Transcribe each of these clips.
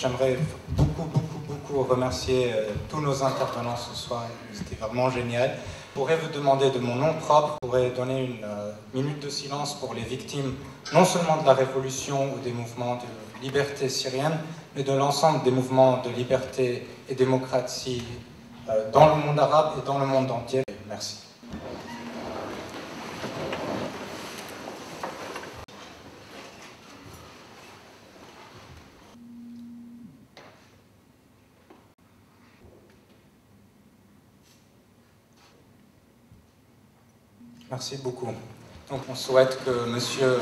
j'aimerais beaucoup remercier tous nos intervenants ce soir, c'était vraiment génial. Je pourrais vous demander de mon nom propre, je pourrais donner une minute de silence pour les victimes, non seulement de la révolution ou des mouvements de liberté syrienne, mais de l'ensemble des mouvements de liberté et démocratie dans le monde arabe et dans le monde entier. Merci. Merci beaucoup. Donc on souhaite que Monsieur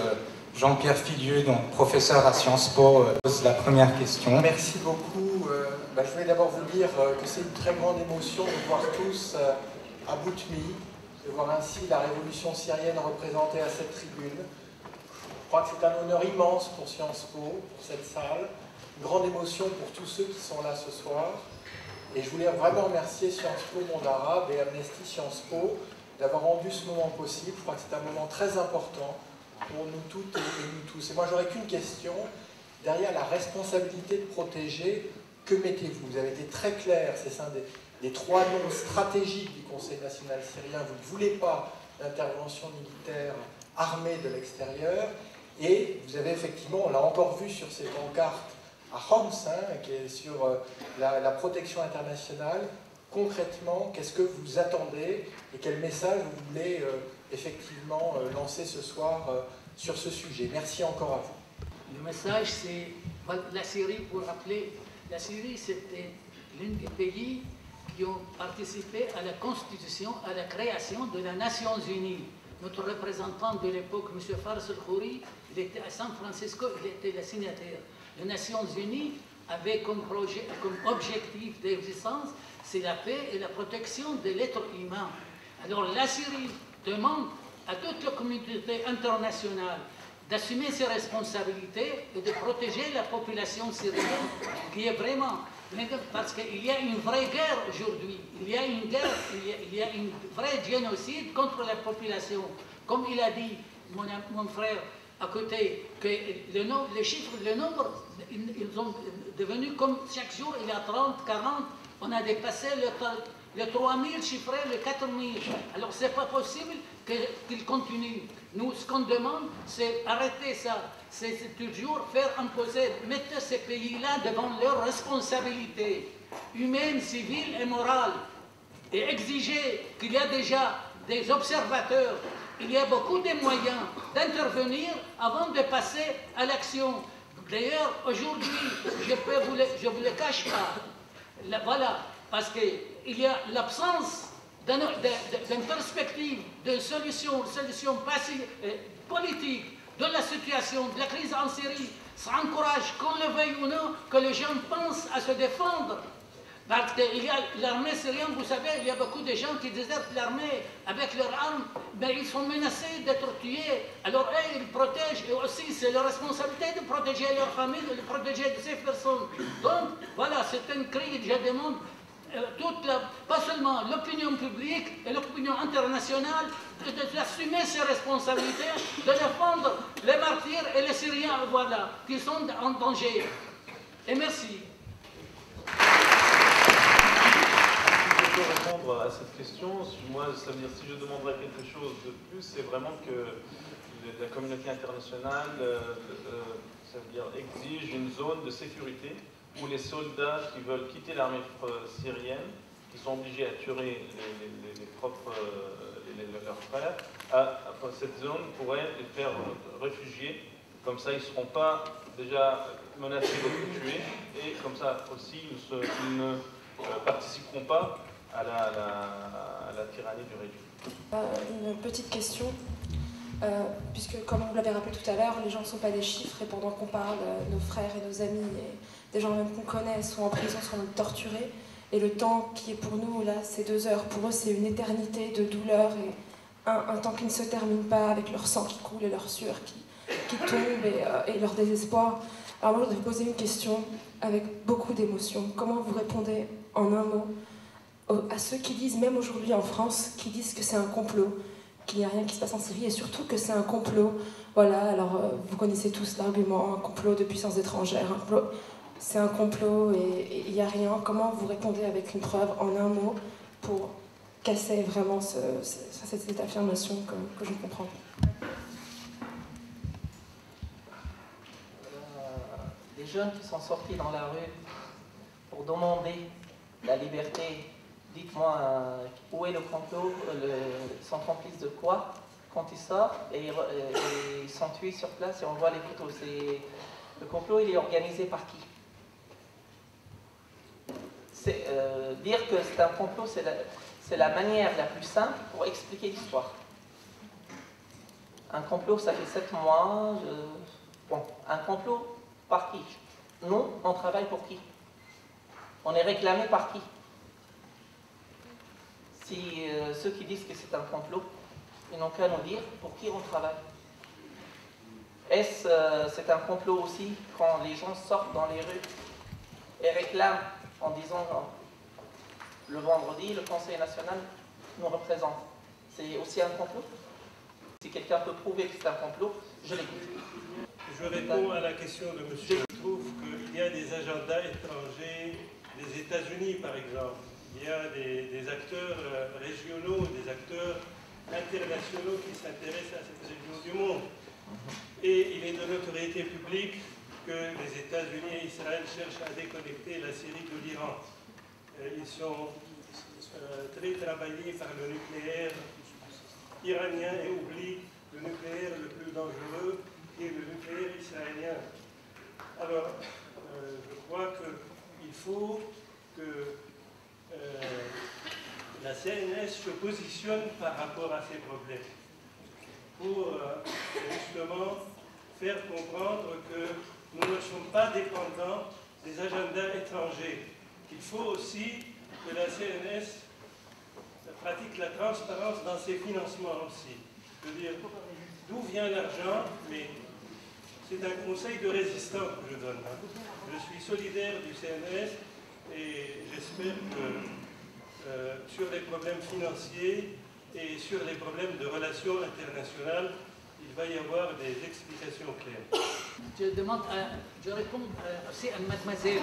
Jean-Pierre Filieu, donc professeur à Sciences Po, pose la première question. Merci beaucoup. Je voulais d'abord vous dire que c'est une très grande émotion de voir tous à bout de nuit, de voir ainsi la révolution syrienne représentée à cette tribune. Je crois que c'est un honneur immense pour Sciences Po, pour cette salle, une grande émotion pour tous ceux qui sont là ce soir. Et je voulais vraiment remercier Sciences Po Monde Arabe et Amnesty Sciences Po d'avoir rendu ce moment possible. Je crois que c'est un moment très important pour nous toutes et nous tous. Et moi, j'aurais qu'une question. Derrière la responsabilité de protéger, que mettez-vous? Vous avez été très clair, c'est un des trois noms stratégiques du Conseil national syrien. Vous ne voulez pas d'intervention militaire armée de l'extérieur. Et vous avez effectivement, on l'a encore vu sur ces pancartes à Homs, qui est sur la protection internationale. Concrètement, qu'est-ce que vous attendez et quel message vous voulez effectivement lancer ce soir sur ce sujet? Merci encore à vous. Le message, c'est la Syrie, pour rappeler, la Syrie, c'était l'un des pays qui ont participé à la constitution, à la création de la Nations Unies. Notre représentant de l'époque, M. Fars el-Khouri, il était à San Francisco, il était le signataire. Les Nations Unies avaient comme objectif d'existence, c'est la paix et la protection de l'être humain. Alors la Syrie demande à toute la communauté internationale d'assumer ses responsabilités et de protéger la population syrienne, qui est vraiment... Parce qu'il y a une vraie guerre aujourd'hui, il y a une guerre, il y a une vraie génocide contre la population. Comme il a dit mon frère à côté, que les chiffres, le nombre, ils sont devenus comme chaque jour, il y a 30, 40, on a dépassé le 3000 chiffré, le 4000. Alors c'est pas possible qu'il continue. Nous, ce qu'on demande, c'est arrêter ça. C'est toujours faire imposer, mettre ces pays-là devant leurs responsabilités humaines, civiles et morales. Et exiger qu'il y a déjà des observateurs, il y a beaucoup de moyens d'intervenir avant de passer à l'action. D'ailleurs, aujourd'hui, je ne vous le cache pas. Voilà, parce qu'il y a l'absence d'une perspective de solution politique de la situation, de la crise en Syrie. Ça encourage, qu'on le veuille ou non, que les gens pensent à se défendre. Parce qu'il y a l'armée syrienne, vous savez, il y a beaucoup de gens qui désertent l'armée avec leurs armes, mais ils sont menacés d'être tués. Alors eux, ils protègent, et aussi c'est leur responsabilité de protéger leur famille, de protéger ces personnes. Donc voilà, c'est un cri, je demande, pas seulement l'opinion publique et l'opinion internationale, d'assumer ses responsabilités, de défendre les martyrs et les Syriens, voilà, qui sont en danger. Et merci. Je peux répondre à cette question. Moi, ça veut dire, si je demanderais quelque chose de plus, c'est vraiment que la communauté internationale, ça veut dire, exige une zone de sécurité où les soldats qui veulent quitter l'armée syrienne, qui sont obligés à tuer leurs frères, cette zone pourrait les faire réfugier. Comme ça, ils ne seront pas déjà menacés d'être tués, et comme ça aussi, ils ne participeront pas à la tyrannie du régime. Une petite question, puisque comme vous l'avez rappelé tout à l'heure, les gens ne sont pas des chiffres, et pendant qu'on parle, nos frères et nos amis, et des gens même qu'on connaît, sont en prison, sont torturés, et le temps qui est pour nous, là, c'est 2 heures. Pour eux, c'est une éternité de douleur, et un temps qui ne se termine pas, avec leur sang qui coule et leur sueur qui tombe, et leur désespoir. Alors moi, je voudrais vous poser une question avec beaucoup d'émotion. Comment vous répondez en un mot à ceux qui disent, même aujourd'hui en France, qui disent que c'est un complot, qu'il n'y a rien qui se passe en Syrie, et surtout que c'est un complot? Voilà, alors vous connaissez tous l'argument, un complot de puissance étrangère, un complot. c'est un complot et il n'y a rien, comment vous répondez avec une preuve en un mot pour casser vraiment cette affirmation que je comprends? Les jeunes qui sont sortis dans la rue pour demander la liberté, dites-moi où est le complot, ils sont complices de quoi quand ils sortent et ils sont tués sur place et on voit les photos. Le complot, il est organisé par qui? Dire que c'est un complot, c'est la manière la plus simple pour expliquer l'histoire. Un complot, ça fait 7 mois. Bon, un complot par qui? Nous, on travaille pour qui? On est réclamé par qui? Si ceux qui disent que c'est un complot, ils n'ont qu'à nous dire pour qui on travaille. Est-ce c'est un complot aussi quand les gens sortent dans les rues et réclament en disant le vendredi, le Conseil national nous représente? C'est aussi un complot? Si quelqu'un peut prouver que c'est un complot, je l'écoute. Je réponds à la question de monsieur. Je trouve qu'il y a des agendas étrangers, des États-Unis par exemple. Il y a des acteurs régionaux, des acteurs internationaux qui s'intéressent à cette région du monde. Et il est de notoriété publique que les États-Unis et Israël cherchent à déconnecter la Syrie de l'Iran. Ils sont très travaillés par le nucléaire iranien et oublient le nucléaire le plus dangereux, qui est le nucléaire israélien. Alors, je crois qu'il faut que la CNS se positionne par rapport à ces problèmes pour justement faire comprendre que nous ne sommes pas dépendants des agendas étrangers. Il faut aussi que la CNS pratique la transparence dans ses financements aussi. Je veux dire, d'où vient l'argent, mais c'est un conseil de résistance que je donne. Je suis solidaire du CNS et j'espère que sur les problèmes financiers et sur les problèmes de relations internationales, il va y avoir des explications claires. Je réponds aussi à mademoiselle.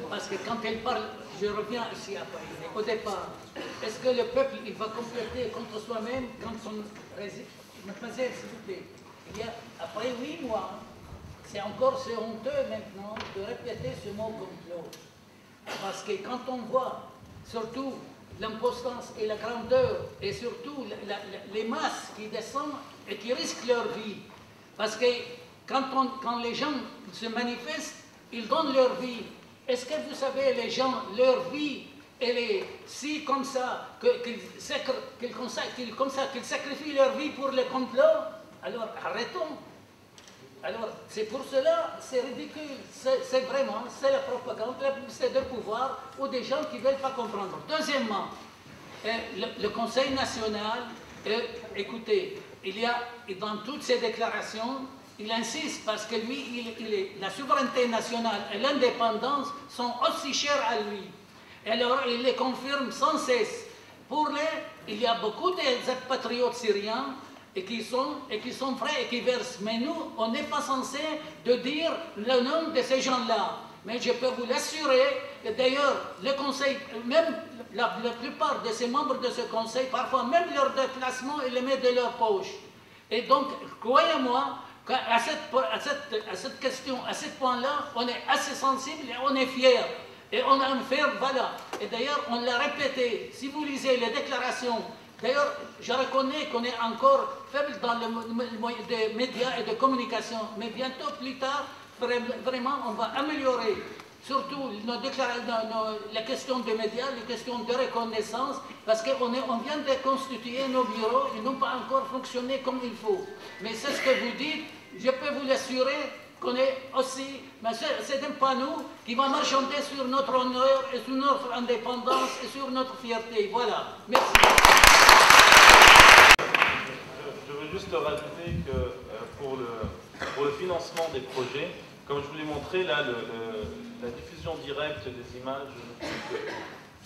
Parce que quand elle parle, je reviens ici après, au départ, est-ce que le peuple, il va compléter contre soi-même quand on résiste? Mademoiselle, s'il vous plaît, après 8 mois, c'est encore honteux maintenant de répéter ce mot complot. Parce que quand on voit surtout l'importance et la grandeur et surtout les masses qui descendent et qui risquent leur vie, parce que quand les gens se manifestent, ils donnent leur vie. Est-ce que vous savez, les gens, leur vie, elle est si comme ça, qu'ils sacrifient leur vie pour le complot? Alors arrêtons. Alors c'est pour cela, c'est ridicule, c'est vraiment, c'est la propagande, c'est de pouvoir ou des gens qui ne veulent pas comprendre. Deuxièmement, le Conseil national, écoutez, il y a dans toutes ces déclarations, il insiste parce que lui, la souveraineté nationale et l'indépendance sont aussi chères à lui. Alors il les confirme sans cesse. Il y a beaucoup d'expatriés syriens et qui sont vrais et qui versent. Mais nous, on n'est pas censé de dire le nom de ces gens-là. Mais je peux vous l'assurer, et d'ailleurs, le Conseil, même la plupart de ces membres de ce Conseil, parfois même leur déplacement, ils les mettent de leur poche. Et donc, croyez-moi, qu'à cette question, à ce point-là, on est assez sensible et on est fiers. Et on a un fer, voilà. Et d'ailleurs, on l'a répété. Si vous lisez les déclarations, d'ailleurs, je reconnais qu'on est encore faible dans le moyen des médias et de communication, mais bientôt, plus tard, vraiment, on va améliorer surtout les questions de médias, les questions de reconnaissance, parce qu'on vient de constituer nos bureaux, ils n'ont pas encore fonctionné comme il faut. Mais c'est ce que vous dites, je peux vous l'assurer qu'on est aussi, mais c'est un panneau qui va marchander sur notre honneur et sur notre indépendance et sur notre fierté. Voilà. Merci. Je veux juste rajouter que pour le financement des projets, comme je vous l'ai montré, là, la diffusion directe des images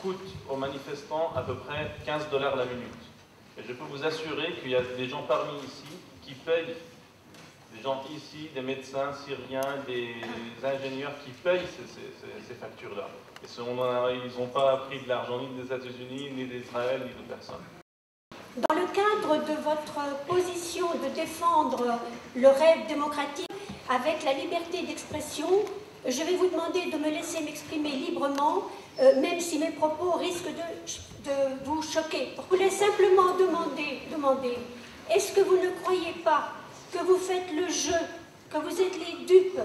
coûte aux manifestants à peu près 15 $ la minute. Et je peux vous assurer qu'il y a des gens parmi ici qui payent des gens ici, des médecins syriens, des ingénieurs qui payent ces factures-là. Et ils n'ont pas pris de l'argent ni des États-Unis, ni d'Israël, ni de personne. Dans le cadre de votre position de défendre le rêve démocratique avec la liberté d'expression, je vais vous demander de me laisser m'exprimer librement, même si mes propos risquent de vous choquer. Je voulais simplement demander, est-ce que vous ne croyez pas que vous faites le jeu, que vous êtes les dupes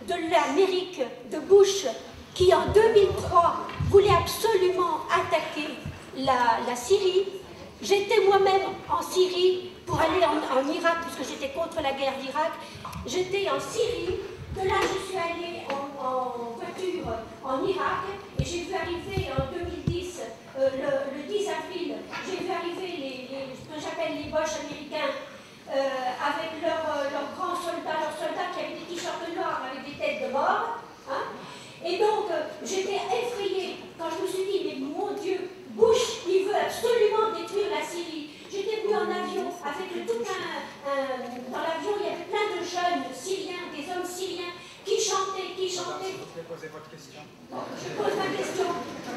de l'Amérique de Bush, qui en 2003 voulait absolument attaquer la Syrie? J'étais moi-même en Syrie pour aller en Irak, puisque j'étais contre la guerre d'Irak. J'étais en Syrie, de là je suis allée en voiture en Irak, et j'ai vu arriver en 2010, le 10 avril, j'ai vu arriver ce que j'appelle les Boches américains, avec leurs grands soldats, leurs soldats qui avaient des t-shirts noirs avec des têtes de mort. Hein. Et donc, j'étais effrayée quand je me suis dit, mais mon Dieu, Bush, il veut absolument détruire la Syrie. J'étais venue en avion avec dans l'avion, il y avait plein de jeunes syriens, des hommes syriens, qui chantaient. Vous voulez poser votre question? Je pose ma question.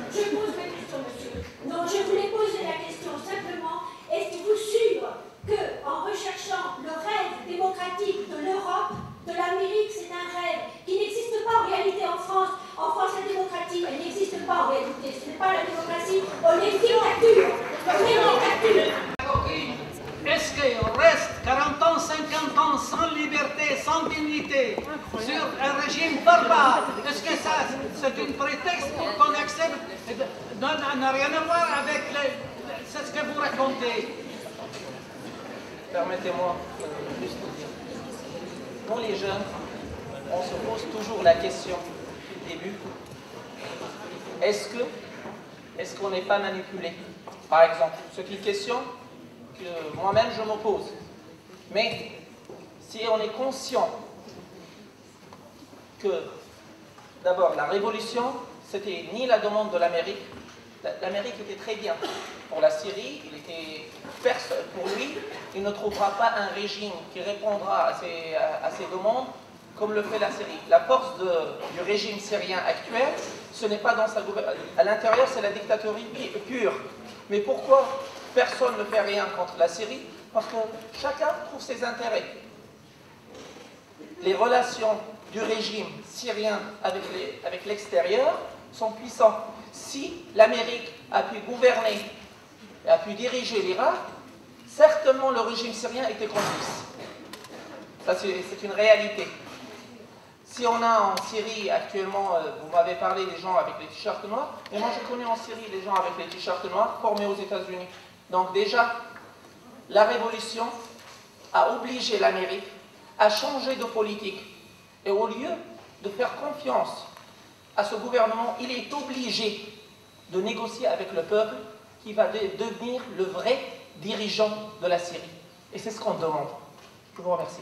Je pose ma question, monsieur. Non, je voulais poser la question simplement. Êtes-vous sûr qu'en recherchant le rêve démocratique de l'Europe, de l'Amérique, c'est un rêve qui n'existe pas en réalité en France? En France, la démocratie, elle n'existe pas en réalité. Ce n'est pas la démocratie, on est dictature. On est dictature. Est-ce qu'il reste 40 ans, 50 ans sans liberté, sans dignité, sur un régime barbare? Est-ce que ça, c'est un prétexte pour qu'on accepte? N'a rien à voir avec ce que vous racontez. Permettez-moi juste de dire. Nous, les jeunes, on se pose toujours la question du début. Est-ce qu'on n'est pas manipulé? Par exemple, c'est une question que moi-même je me pose. Mais si on est conscient que d'abord la révolution, c'était ni la demande de l'Amérique. L'Amérique était très bien pour la Syrie, pour lui, il ne trouvera pas un régime qui répondra à ses demandes comme le fait la Syrie. La force du régime syrien actuel, ce n'est pas dans sa gouvernance. À l'intérieur, c'est la dictature pure. Mais pourquoi personne ne fait rien contre la Syrie? Parce que chacun trouve ses intérêts. Les relations du régime syrien avec l'extérieur sont puissantes. Si l'Amérique a pu gouverner, a pu diriger l'Irak, certainement le régime syrien était complice. Ça, c'est une réalité. Si on a en Syrie actuellement, vous m'avez parlé des gens avec les t-shirts noirs, et moi je connais en Syrie des gens avec les t-shirts noirs formés aux États-Unis. Donc déjà, la révolution a obligé l'Amérique à changer de politique. Et au lieu de faire confiance à ce gouvernement, il est obligé de négocier avec le peuple qui va devenir le vrai dirigeant de la Syrie. Et c'est ce qu'on demande. Je vous remercie.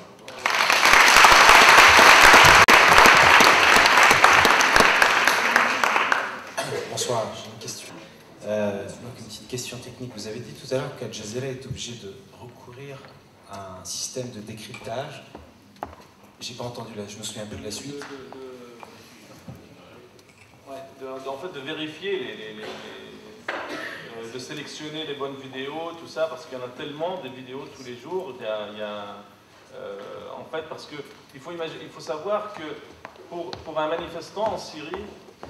Bonsoir, j'ai une question. Donc une petite question technique. Vous avez dit tout à l'heure qu'Al Jazeera est obligé de recourir à un système de décryptage. J'ai pas entendu là, je me souviens un peu de la suite. En fait, de vérifier, de sélectionner les bonnes vidéos, tout ça, parce qu'il y en a tellement de vidéos tous les jours. En fait, parce que il faut savoir que pour un manifestant en Syrie,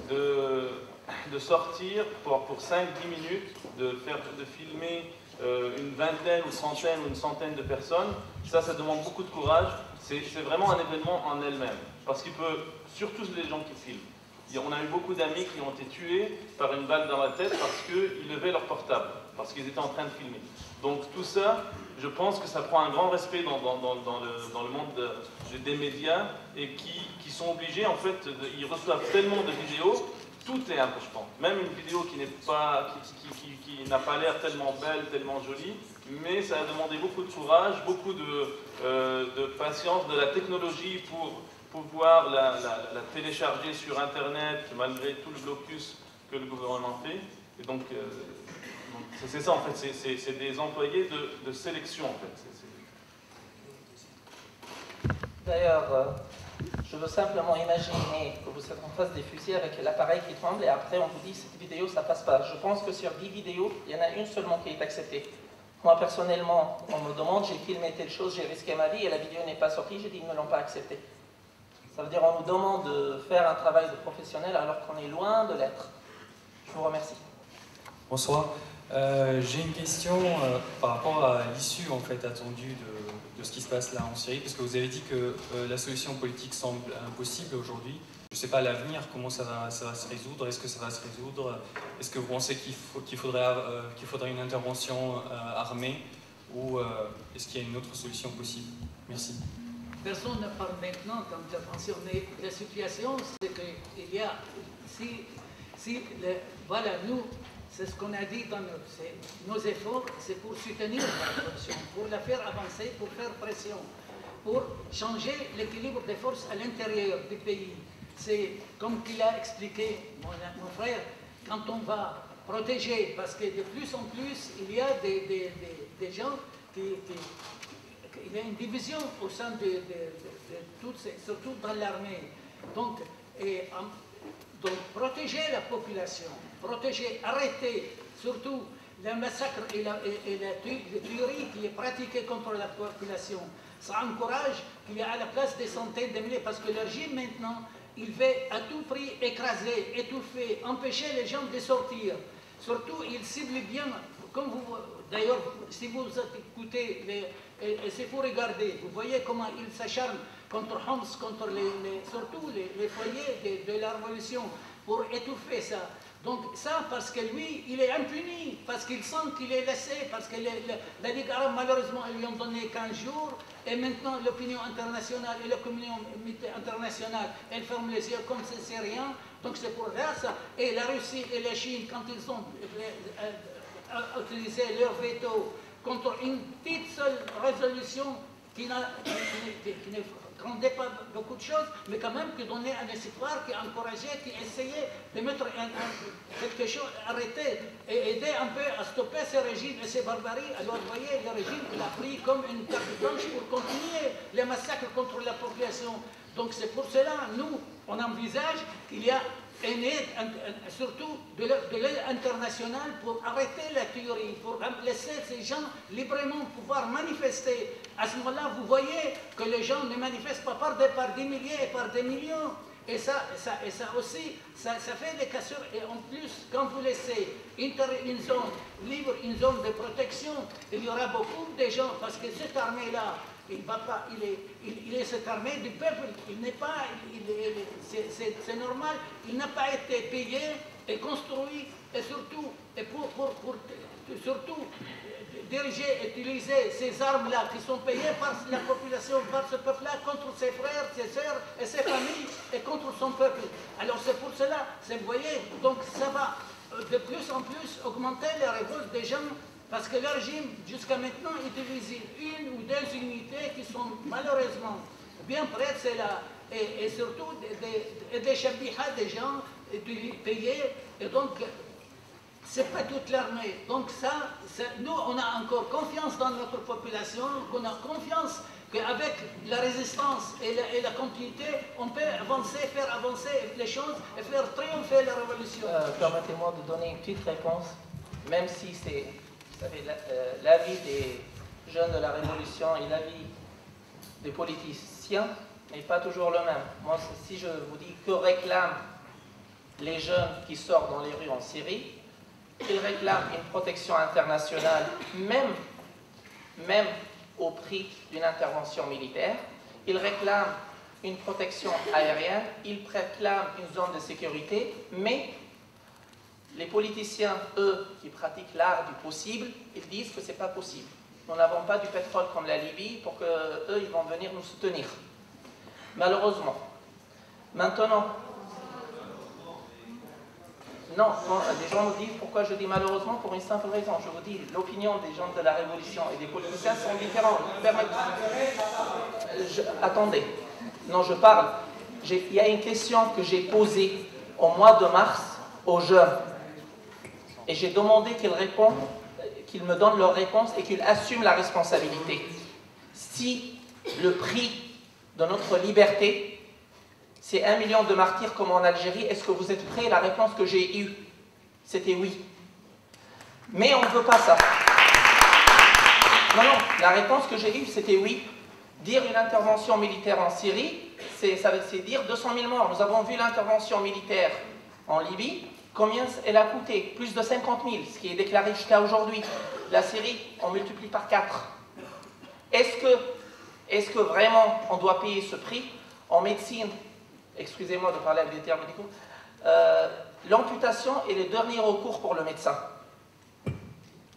de sortir pour 5-10 minutes, de filmer une vingtaine ou une centaine de personnes, ça demande beaucoup de courage. C'est vraiment un événement en elle-même, parce qu'il peut, surtout les gens qui filment. On a eu beaucoup d'amis qui ont été tués par une balle dans la tête parce qu'ils levaient leur portable, parce qu'ils étaient en train de filmer. Donc tout ça, je pense que ça prend un grand respect dans le monde des médias, et qui sont obligés, en fait, ils reçoivent tellement de vidéos, tout est important. Même une vidéo qui n'a pas l'air tellement belle, tellement jolie, mais ça a demandé beaucoup de courage, beaucoup de patience, de la technologie pour pouvoir la télécharger sur Internet, malgré tout le blocus que le gouvernement fait. Et donc c'est ça, en fait, c'est des employés de sélection, en fait. D'ailleurs, je veux simplement imaginer que vous êtes en face des fusils avec l'appareil qui tremble et après on vous dit cette vidéo ça passe pas. Je pense que sur 10 vidéos, il y en a une seulement qui est acceptée. Moi personnellement, on me demande, j'ai filmé telle chose, j'ai risqué ma vie et la vidéo n'est pas sortie, j'ai dit ils ne me l'ont pas acceptée. Ça veut dire qu'on nous demande de faire un travail de professionnel alors qu'on est loin de l'être. Je vous remercie. Bonsoir. J'ai une question par rapport à l'issue en fait attendue de ce qui se passe là en Syrie, parce que vous avez dit que la solution politique semble impossible aujourd'hui. Je ne sais pas à l'avenir comment ça va se résoudre. Est-ce que ça va se résoudre? Est-ce que vous pensez qu'il faudrait une intervention armée ou est-ce qu'il y a une autre solution possible? Merci. Personne ne parle maintenant d'intervention, mais la situation, c'est qu'il y a, voilà, nous, c'est ce qu'on a dit dans nos efforts, c'est pour soutenir la révolution, pour la faire avancer, pour faire pression, pour changer l'équilibre des forces à l'intérieur du pays. C'est comme qu'il a expliqué mon frère, quand on va protéger, parce que de plus en plus, il y a des gens il y a une division au sein de toutes ces, surtout dans l'armée. Donc, protéger la population, protéger, arrêter surtout le massacre et la tuerie qui est pratiquée contre la population. Ça encourage qu'il y a à la place des centaines de milliers, parce que le régime maintenant, il veut à tout prix écraser, étouffer, empêcher les gens de sortir. Surtout, il cible bien, comme vous, d'ailleurs, si vous écoutez, et si vous regardez, vous voyez comment il s'acharne contre Homs, contre surtout les foyers de la révolution, pour étouffer ça. Donc ça, parce que lui, il est impuni, parce qu'il sent qu'il est laissé, parce que la Ligue arabe, malheureusement, ils lui ont donné 15 jours, et maintenant l'opinion internationale et la communauté internationale, elles ferment les yeux comme c'est rien. Donc c'est pour ça. Et la Russie et la Chine, quand ils ont utilisé leur veto contre une petite seule résolution qui ne rendait pas beaucoup de choses, mais quand même qui donnait un espoir, qui encourageait, qui essayait de mettre quelque chose, arrêter et aider un peu à stopper ces régimes et ces barbaries. Alors vous voyez, le régime il a pris comme une carte blanche pour continuer les massacres contre la population. Donc c'est pour cela, nous, on envisage qu'il y a une aide, surtout de l'aide internationale pour arrêter la tuerie, pour laisser ces gens librement pouvoir manifester. À ce moment-là, vous voyez que les gens ne manifestent pas par des milliers et par des millions. Et ça aussi, ça fait des cassures. Et en plus, quand vous laissez une zone libre, une zone de protection, il y aura beaucoup de gens, parce que cette armée-là, il est cette armée du peuple, il n'est pas, c'est normal, il n'a pas été payé et construit, et surtout, surtout diriger, utiliser ces armes-là qui sont payées par la population, par ce peuple-là, contre ses frères, ses sœurs et ses familles, et contre son peuple. Alors c'est pour cela, vous voyez, donc ça va de plus en plus augmenter les révoltes des gens. Parce que le régime, jusqu'à maintenant, utilise une ou deux unités qui sont malheureusement bien prêtes, c'est là, et surtout des chabihas, des gens payés, et donc c'est pas toute l'armée. Donc ça, nous, on a encore confiance dans notre population, qu'on a confiance qu'avec la résistance et la continuité, on peut avancer, faire avancer les choses et faire triompher la révolution. Permettez-moi de donner une petite réponse, même si c'est... Vous savez, l'avis des jeunes de la Révolution et l'avis des politiciens n'est pas toujours le même. Moi, si je vous dis que réclament les jeunes qui sortent dans les rues en Syrie, ils réclament une protection internationale, même au prix d'une intervention militaire. Ils réclament une protection aérienne, ils réclament une zone de sécurité, mais les politiciens, eux, qui pratiquent l'art du possible, ils disent que ce n'est pas possible. Nous n'avons pas du pétrole comme la Libye pour qu'eux, ils vont venir nous soutenir. Malheureusement. Maintenant, non, des gens nous disent pourquoi je dis malheureusement pour une simple raison. Je vous dis, l'opinion des gens de la Révolution et des politiciens sont différentes. Attendez, non, je parle. Il y a une question que j'ai posée au mois de mars aux jeunes. Et j'ai demandé qu'ils me donnent leur réponse et qu'ils assument la responsabilité. Si le prix de notre liberté, c'est 1 million de martyrs comme en Algérie. Est-ce que vous êtes prêts? La réponse que j'ai eue, c'était oui. Mais on ne veut pas ça. Non, non, la réponse que j'ai eue, c'était oui. Dire une intervention militaire en Syrie, c'est dire 200 000 morts. Nous avons vu l'intervention militaire en Libye. Combien elle a coûté? Plus de 50 000, ce qui est déclaré jusqu'à aujourd'hui. La Syrie, on multiplie par 4. Est-ce que vraiment on doit payer ce prix? En médecine, excusez-moi de parler avec des termes médicaux, l'amputation est le dernier recours pour le médecin.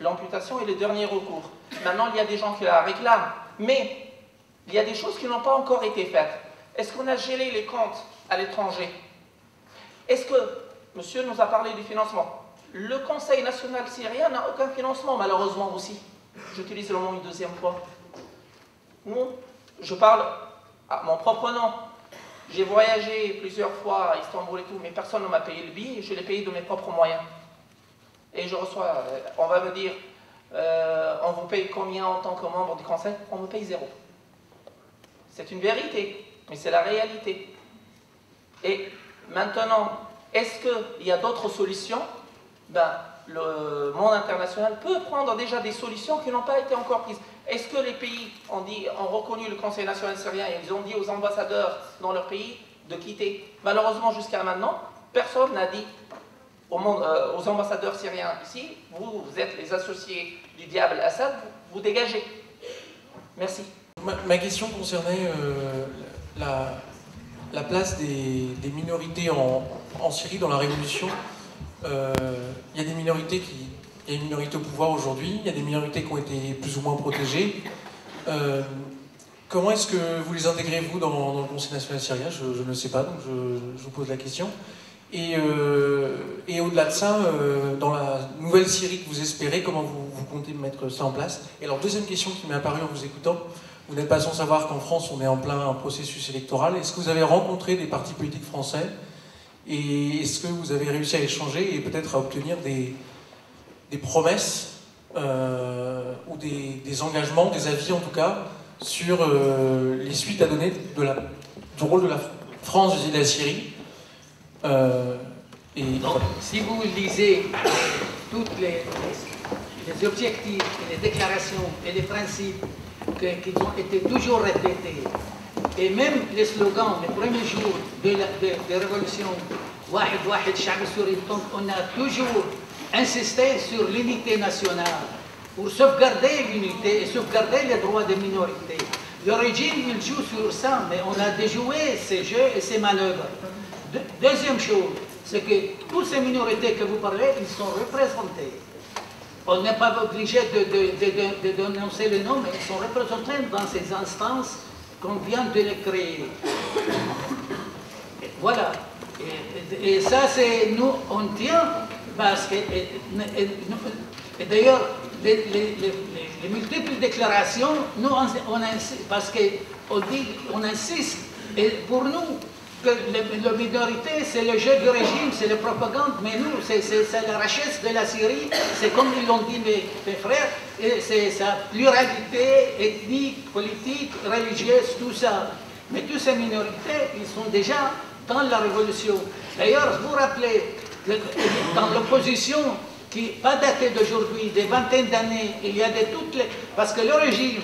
L'amputation est le dernier recours. Maintenant, il y a des gens qui la réclament, mais il y a des choses qui n'ont pas encore été faites. Est-ce qu'on a gelé les comptes à l'étranger? Est-ce que, monsieur nous a parlé du financement? Le Conseil national syrien n'a aucun financement, malheureusement aussi. J'utilise le mot une deuxième fois. Nous, je parle à mon propre nom. J'ai voyagé plusieurs fois à Istanbul et tout, mais personne ne m'a payé le billet, je l'ai payé de mes propres moyens. Et je reçois, on va me dire, on vous paye combien en tant que membre du Conseil? On me paye 0. C'est une vérité, mais c'est la réalité. Et maintenant, est-ce qu'il y a d'autres solutions? Ben, le monde international peut prendre déjà des solutions qui n'ont pas été encore prises. Est-ce que les pays ont reconnu le Conseil national syrien et ils ont dit aux ambassadeurs dans leur pays de quitter? Malheureusement, jusqu'à maintenant, personne n'a dit aux ambassadeurs syriens ici, vous êtes les associés du diable Assad, vous dégagez. Merci. Ma question concernait la place des minorités en Syrie dans la révolution. Il y a des minorités il y a une minorité au pouvoir aujourd'hui, il y a des minorités qui ont été plus ou moins protégées. Comment est-ce que vous les intégrez, vous, dans le Conseil national syrien? Je ne sais pas, donc je vous pose la question. Et au-delà de ça, dans la nouvelle Syrie que vous espérez, comment vous comptez mettre ça en place? Et alors, deuxième question qui m'est apparue en vous écoutant, vous n'êtes pas sans savoir qu'en France, on est en plein processus électoral. Est-ce que vous avez rencontré des partis politiques français? Et est-ce que vous avez réussi à échanger et peut-être à obtenir des promesses ou des engagements, des avis en tout cas, sur les suites à donner du rôle de la France vis-à-vis de la Syrie? Donc, si vous lisez tous les objectifs, et les déclarations et les principes qui ont été toujours répétés, et même les slogans, les premiers jours de révolution, Wahid Wahid Sha'b Souri, donc on a toujours insisté sur l'unité nationale pour sauvegarder l'unité et sauvegarder les droits des minorités. Le régime, il joue sur ça, mais on a déjoué ces jeux et ces manœuvres. Deuxième chose, c'est que toutes ces minorités que vous parlez, ils sont représentés. On n'est pas obligé de dénoncer le nom, mais ils sont représentés dans ces instances qu'on vient de les créer. Et voilà. Et ça, c'est nous, on tient, parce que, et d'ailleurs, les multiples déclarations, nous, on insiste, parce qu'on insiste, et pour nous, que la minorité, c'est le jeu du régime, c'est la propagande, mais nous, c'est la richesse de la Syrie, c'est comme ils l'ont dit mes frères, et c'est sa pluralité ethnique, politique, religieuse, tout ça. Mais toutes ces minorités, ils sont déjà dans la révolution. D'ailleurs, vous vous rappelez, dans l'opposition, qui n'est pas datée d'aujourd'hui, des vingtaines d'années, il y a de toutes les... Parce que le régime,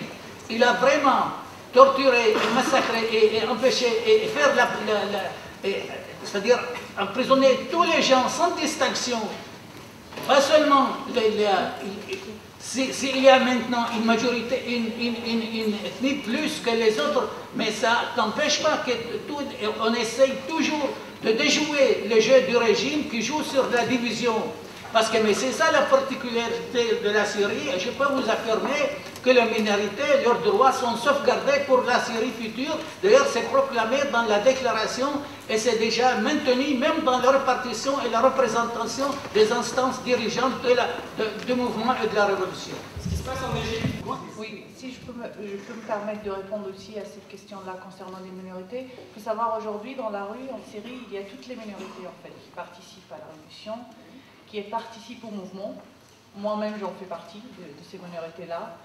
il a vraiment torturer, massacrer et empêcher et faire c'est-à-dire emprisonner tous les gens sans distinction. Pas seulement s'il y a maintenant une majorité, une ethnie plus que les autres, mais ça n'empêche pas qu'on essaye toujours de déjouer le jeu du régime qui joue sur la division. Parce que c'est ça la particularité de la Syrie, et je peux vous affirmer que les minorités, leurs droits sont sauvegardés pour la Syrie future. D'ailleurs, c'est proclamé dans la déclaration et c'est déjà maintenu même dans la répartition et la représentation des instances dirigeantes du mouvement et de la révolution. Ce qui se passe en Égypte. Oui, si je peux me permettre de répondre aussi à cette question-là concernant les minorités. Il faut savoir aujourd'hui, dans la rue, en Syrie, il y a toutes les minorités en fait qui participent à la révolution, qui participent au mouvement. Moi-même, j'en fais partie de ces minorités-là.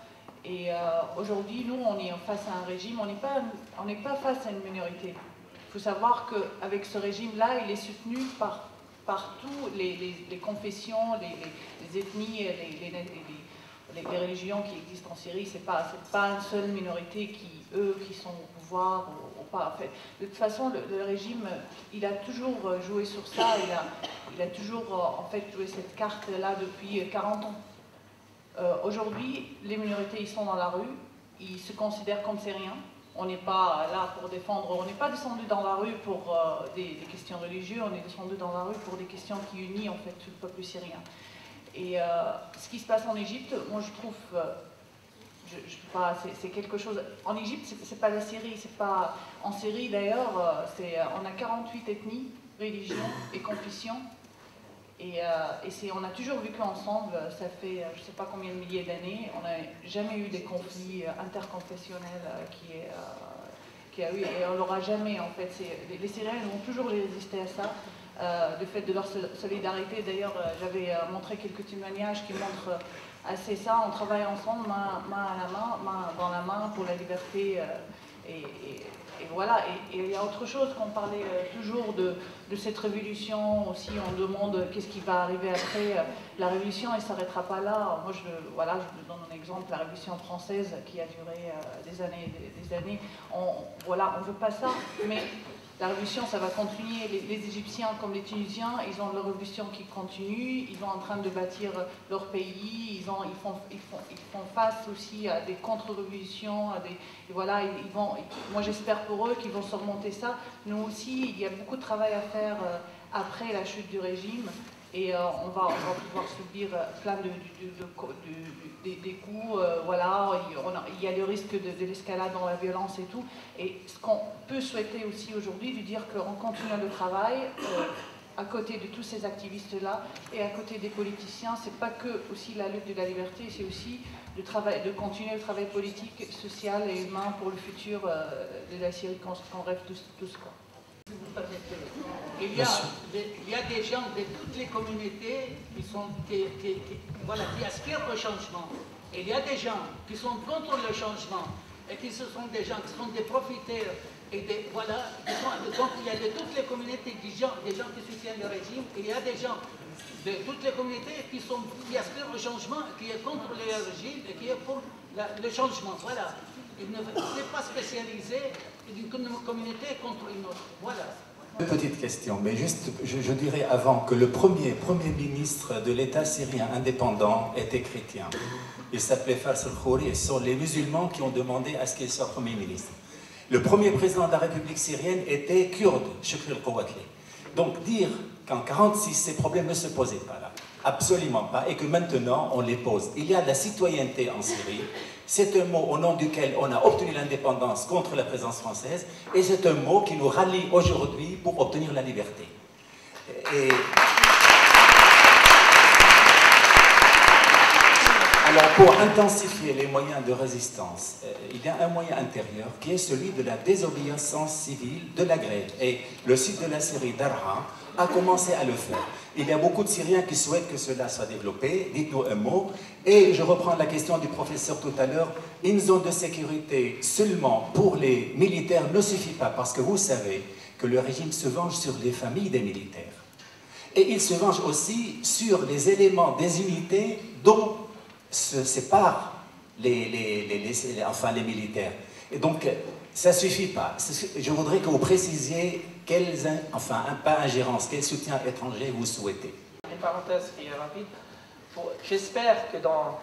Et aujourd'hui, nous, on est face à un régime, on n'est pas face à une minorité. Il faut savoir qu'avec ce régime-là, il est soutenu par toutes les confessions, les ethnies, les religions qui existent en Syrie. C'est pas une seule minorité qui sont au pouvoir ou pas. En fait. De toute façon, le régime, il a toujours joué sur ça, il a toujours en fait joué cette carte-là depuis 40 ans. Aujourd'hui, les minorités, ils sont dans la rue, ils se considèrent comme syriens. On n'est pas là pour défendre, on n'est pas descendu dans la rue pour des questions religieuses, on est descendu dans la rue pour des questions qui unissent en fait tout le peuple syrien. Et ce qui se passe en Égypte, moi je trouve, c'est quelque chose. En Égypte, c'est pas la Syrie, c'est pas en Syrie d'ailleurs. On a 48 ethnies, religions et confessions. Et on a toujours vécu ensemble, ça fait je ne sais pas combien de milliers d'années, on n'a jamais eu des conflits interconfessionnels qui a eu, et on l'aura jamais en fait. Les Syriens ont toujours résisté à ça, du fait de leur solidarité. D'ailleurs, j'avais montré quelques témoignages qui montrent assez ça, on travaille ensemble, main à la main, main dans la main pour la liberté. Et voilà, et il y a autre chose qu'on parlait toujours de cette révolution aussi, on demande qu'est-ce qui va arriver après. La révolution, elle ne s'arrêtera pas là. Moi, je vous donne un exemple, la révolution française qui a duré des années. On ne veut pas ça, mais la révolution, ça va continuer. Les Égyptiens comme les Tunisiens, ils ont leur révolution qui continue, ils sont en train de bâtir leur pays, ils font face aussi à des contre-révolutions, et voilà, moi j'espère pour eux qu'ils vont surmonter ça. Nous aussi, il y a beaucoup de travail à faire après la chute du régime, et on va pouvoir subir plein des coups, voilà, il y a le risque de l'escalade dans la violence et tout. Et ce qu'on peut souhaiter aussi aujourd'hui, de dire qu'on continue le travail à côté de tous ces activistes-là et à côté des politiciens. C'est pas que aussi la lutte de la liberté, c'est aussi de continuer le travail politique, social et humain pour le futur de la Syrie qu'on rêve tous quoi. Il y a des gens de toutes les communautés qui aspirent au changement. Il y a des gens qui sont contre le changement et ce sont des gens qui sont des profiteurs. Donc il y a de toutes les communautés des gens qui soutiennent le régime. Il y a des gens de toutes les communautés qui aspirent au changement, qui est contre le régime et qui est pour le changement. Voilà. Il ne s'est pas spécialisé d'une communauté contre une autre. Voilà. Une petite question, mais juste, je dirais avant que le premier ministre de l'État syrien indépendant était chrétien. Il s'appelait Fars al-Khouri, et ce sont les musulmans qui ont demandé à ce qu'il soit premier ministre. Le premier président de la République syrienne était kurde, Shukri al-Quwatli. Donc dire qu'en 1946, ces problèmes ne se posaient pas là, absolument pas, et que maintenant on les pose. Il y a de la citoyenneté en Syrie. C'est un mot au nom duquel on a obtenu l'indépendance contre la présence française, et c'est un mot qui nous rallie aujourd'hui pour obtenir la liberté. Alors, pour intensifier les moyens de résistance, il y a un moyen intérieur qui est celui de la désobéissance civile, de la grève. Et le site de la Syrie, Darha, a commencé à le faire. Il y a beaucoup de Syriens qui souhaitent que cela soit développé. Dites-nous un mot. Et je reprends la question du professeur tout à l'heure. Une zone de sécurité seulement pour les militaires ne suffit pas, parce que vous savez que le régime se venge sur les familles des militaires. Et il se venge aussi sur les éléments des unités dont se séparent les militaires. Et donc, ça ne suffit pas. Je voudrais que vous précisiez pas ingérence, quel soutien étranger vous souhaitez. Une parenthèse qui est rapide. J'espère que dans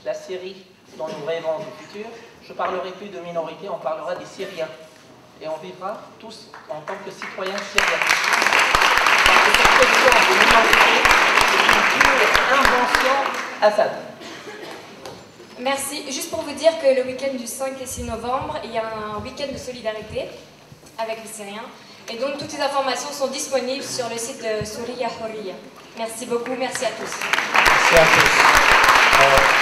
la Syrie dont nous rêvons du futur, je ne parlerai plus de minorité, on parlera des Syriens. Et on vivra tous en tant que citoyens syriens. Parce que cette question de minorité, c'est une pure invention Assad. Merci. Juste pour vous dire que le week-end du 5 et 6 novembre, il y a un week-end de solidarité avec les Syriens. Et donc, toutes les informations sont disponibles sur le site de Souria Horia. Merci beaucoup, merci à tous. Merci à tous.